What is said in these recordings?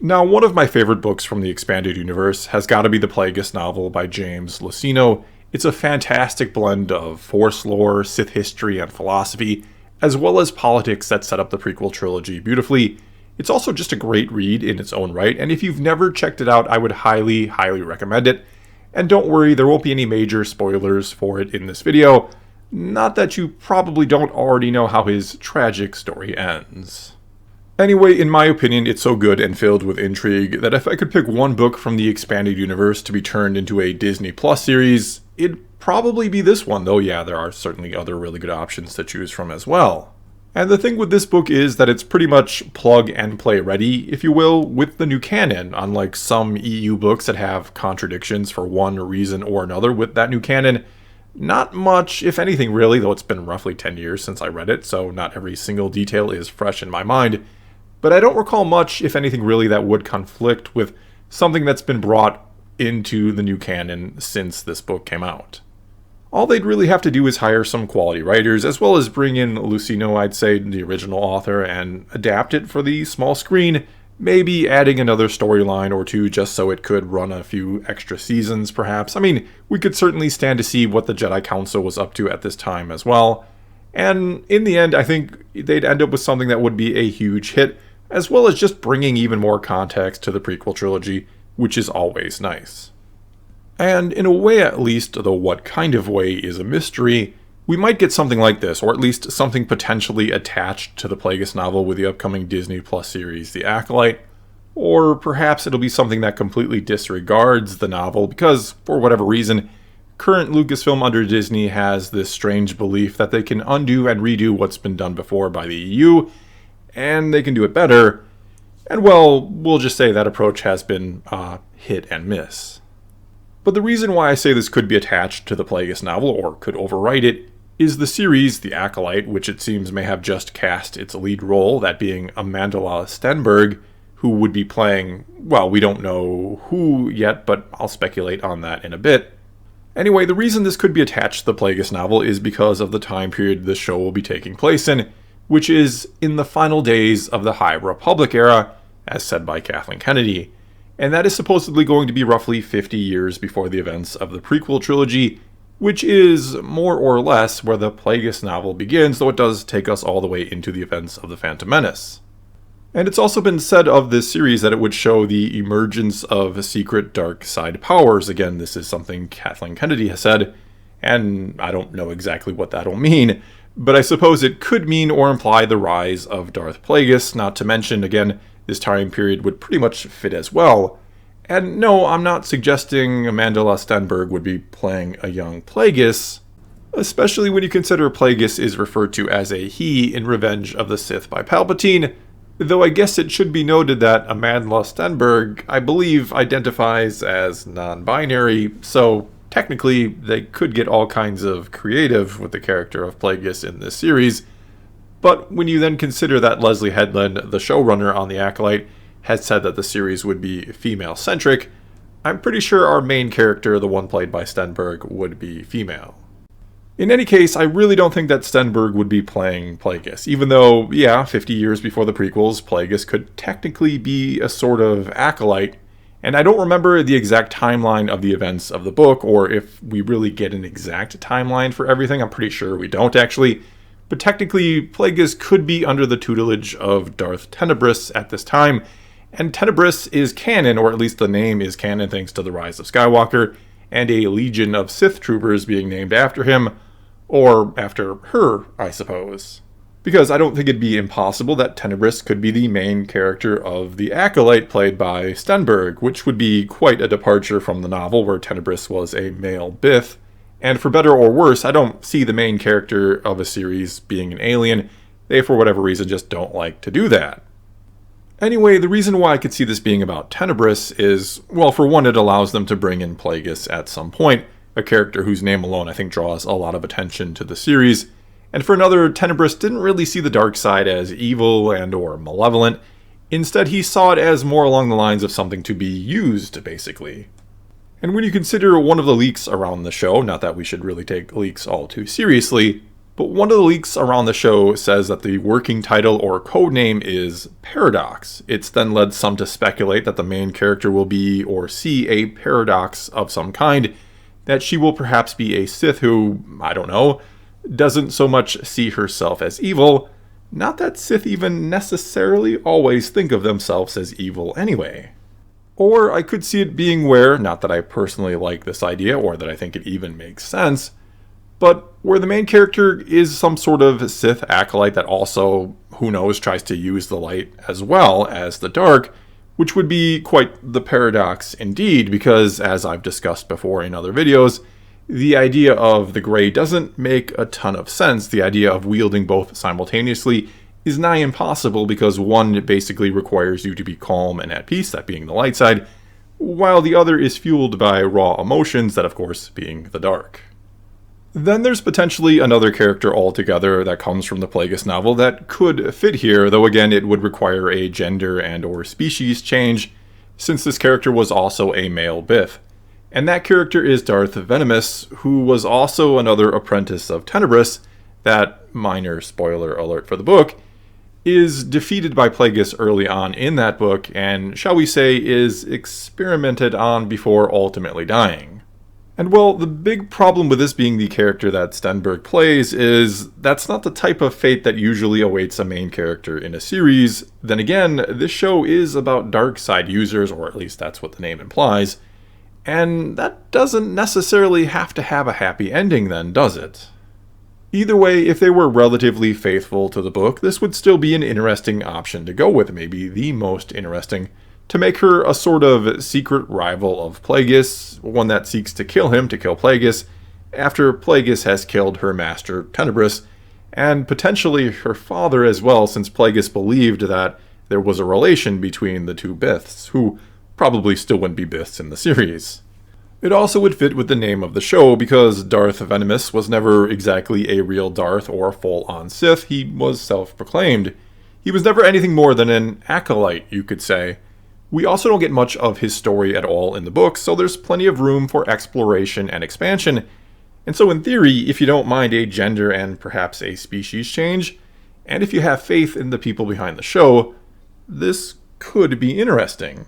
Now, one of my favorite books from the expanded universe has got to be the Plagueis novel by James Luceno. It's a fantastic blend of Force lore, Sith history, and philosophy, as well as politics that set up the prequel trilogy beautifully. It's also just a great read in its own right, and if you've never checked it out, I would highly, highly recommend it. And don't worry, there won't be any major spoilers for it in this video. Not that you probably don't already know how his tragic story ends. Anyway, in my opinion, it's so good and filled with intrigue that if I could pick one book from the expanded universe to be turned into a Disney Plus series, it'd probably be this one, though yeah, there are certainly other really good options to choose from as well. And the thing with this book is that it's pretty much plug and play ready, if you will, with the new canon, unlike some EU books that have contradictions for one reason or another with that new canon. Not much, if anything really, though it's been roughly 10 years since I read it, so not every single detail is fresh in my mind. But I don't recall much, if anything really, that would conflict with something that's been brought into the new canon since this book came out. All they'd really have to do is hire some quality writers, as well as bring in Luceno, I'd say, the original author, and adapt it for the small screen, maybe adding another storyline or two just so it could run a few extra seasons, perhaps. I mean, we could certainly stand to see what the Jedi Council was up to at this time as well. And in the end, I think they'd end up with something that would be a huge hit, as well as just bringing even more context to the prequel trilogy, which is always nice. And in a way at least, though what kind of way is a mystery, we might get something like this, or at least something potentially attached to the Plagueis novel with the upcoming Disney Plus series, The Acolyte, or perhaps it'll be something that completely disregards the novel because, for whatever reason, current Lucasfilm under Disney has this strange belief that they can undo and redo what's been done before by the EU, and they can do it better, and well, we'll just say that approach has been hit and miss. But the reason why I say this could be attached to the Plagueis novel, or could overwrite it, is the series, The Acolyte, which it seems may have just cast its lead role, that being Amandla Stenberg, who would be playing, well, we don't know who yet, but I'll speculate on that in a bit. Anyway, the reason this could be attached to the Plagueis novel is because of the time period this show will be taking place in, which is in the final days of the High Republic era, as said by Kathleen Kennedy, and that is supposedly going to be roughly 50 years before the events of the prequel trilogy, which is more or less where the Plagueis novel begins, though it does take us all the way into the events of the Phantom Menace. And it's also been said of this series that it would show the emergence of secret dark side powers. Again, this is something Kathleen Kennedy has said, and I don't know exactly what that'll mean, but I suppose it could mean or imply the rise of Darth Plagueis, not to mention, again, this time period would pretty much fit as well. And no, I'm not suggesting Amandla Stenberg would be playing a young Plagueis, especially when you consider Plagueis is referred to as a he in Revenge of the Sith by Palpatine, though I guess it should be noted that Amandla Stenberg, I believe, identifies as non-binary, so technically, they could get all kinds of creative with the character of Plagueis in this series, but when you then consider that Leslie Headland, the showrunner on The Acolyte, had said that the series would be female-centric, I'm pretty sure our main character, the one played by Stenberg, would be female. In any case, I really don't think that Stenberg would be playing Plagueis, even though, yeah, 50 years before the prequels, Plagueis could technically be a sort of acolyte. And I don't remember the exact timeline of the events of the book, or if we really get an exact timeline for everything. I'm pretty sure we don't, actually. But technically, Plagueis could be under the tutelage of Darth Tenebrous at this time. And Tenebrous is canon, or at least the name is canon thanks to The Rise of Skywalker, and a legion of Sith troopers being named after him. Or after her, I suppose. Because I don't think it'd be impossible that Tenebrous could be the main character of the Acolyte played by Stenberg, which would be quite a departure from the novel where Tenebrous was a male Bith. And for better or worse, I don't see the main character of a series being an alien. They, for whatever reason, just don't like to do that. Anyway, the reason why I could see this being about Tenebrous is, well, for one, it allows them to bring in Plagueis at some point, a character whose name alone I think draws a lot of attention to the series. And for another, Tenebrous didn't really see the dark side as evil and or malevolent. Instead, he saw it as more along the lines of something to be used, basically. And when you consider one of the leaks around the show, not that we should really take leaks all too seriously, But one of the leaks around the show says that the working title or codename is Paradox. It's then led some to speculate that the main character will be or see a paradox of some kind, that she will perhaps be a Sith who, I don't know, doesn't so much see herself as evil. Not that Sith even necessarily always think of themselves as evil anyway. Or I could see it being where, not that I personally like this idea or that I think it even makes sense, but where the main character is some sort of Sith acolyte that also, who knows, tries to use the light as well as the dark, which would be quite the paradox indeed, because as I've discussed before in other videos, the idea of the gray doesn't make a ton of sense. The idea of wielding both simultaneously is nigh impossible because one basically requires you to be calm and at peace, that being the light side, while the other is fueled by raw emotions, that of course being the dark. Then there's potentially another character altogether that comes from the Plagueis novel that could fit here, though again it would require a gender and or species change, since this character was also a male Bith. And that character is Darth Venomous, who was also another apprentice of Tenebrous, that, minor spoiler alert for the book, is defeated by Plagueis early on in that book, and shall we say is experimented on before ultimately dying. And well, the big problem with this being the character that Stenberg plays is that's not the type of fate that usually awaits a main character in a series. Then again, this show is about dark side users, or at least that's what the name implies, and that doesn't necessarily have to have a happy ending then, does it? Either way, if they were relatively faithful to the book, this would still be an interesting option to go with, maybe the most interesting, to make her a sort of secret rival of Plagueis, one that seeks to kill him to kill Plagueis, after Plagueis has killed her master Tenebrous, and potentially her father as well, since Plagueis believed that there was a relation between the two Biths, who probably still wouldn't be Biths in the series. It also would fit with the name of the show, because Darth Venomous was never exactly a real Darth or full-on Sith. He was self-proclaimed. He was never anything more than an acolyte, you could say. We also don't get much of his story at all in the book, so there's plenty of room for exploration and expansion. And so in theory, if you don't mind a gender and perhaps a species change, and if you have faith in the people behind the show, this could be interesting.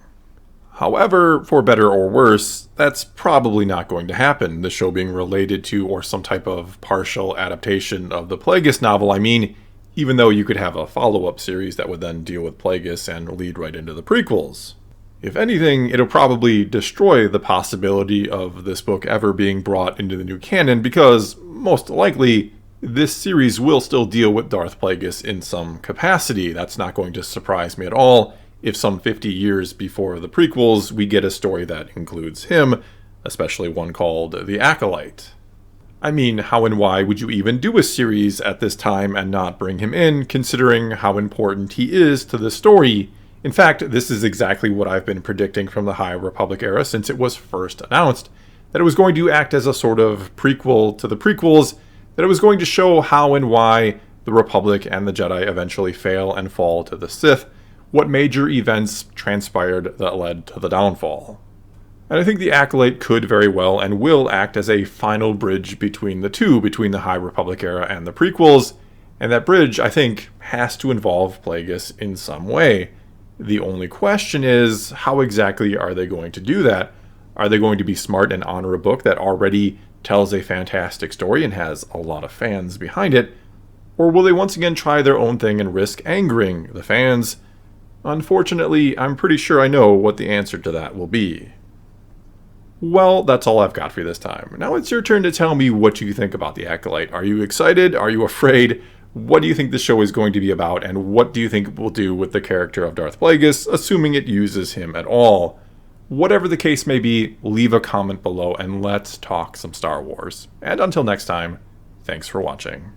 However, for better or worse, that's probably not going to happen, the show being related to or some type of partial adaptation of the Plagueis novel. I mean, even though you could have a follow-up series that would then deal with Plagueis and lead right into the prequels. If anything, it'll probably destroy the possibility of this book ever being brought into the new canon, because, most likely, this series will still deal with Darth Plagueis in some capacity. That's not going to surprise me at all if some 50 years before the prequels we get a story that includes him, especially one called The Acolyte. I mean, how and why would you even do a series at this time and not bring him in, considering how important he is to the story? In fact, this is exactly what I've been predicting from the High Republic era since it was first announced, that it was going to act as a sort of prequel to the prequels, that it was going to show how and why the Republic and the Jedi eventually fail and fall to the Sith, what major events transpired that led to the downfall. And I think the Acolyte could very well and will act as a final bridge between the two, between the High Republic era and the prequels, and that bridge, I think, has to involve Plagueis in some way. The only question is, how exactly are they going to do that? Are they going to be smart and honor a book that already tells a fantastic story and has a lot of fans behind it? Or will they once again try their own thing and risk angering the fans? Unfortunately, I'm pretty sure I know what the answer to that will be. Well, that's all I've got for you this time. Now it's your turn to tell me what you think about The Acolyte. Are you excited? Are you afraid? What do you think the show is going to be about? And what do you think it will do with the character of Darth Plagueis, assuming it uses him at all? Whatever the case may be, leave a comment below and let's talk some Star Wars. And until next time, thanks for watching.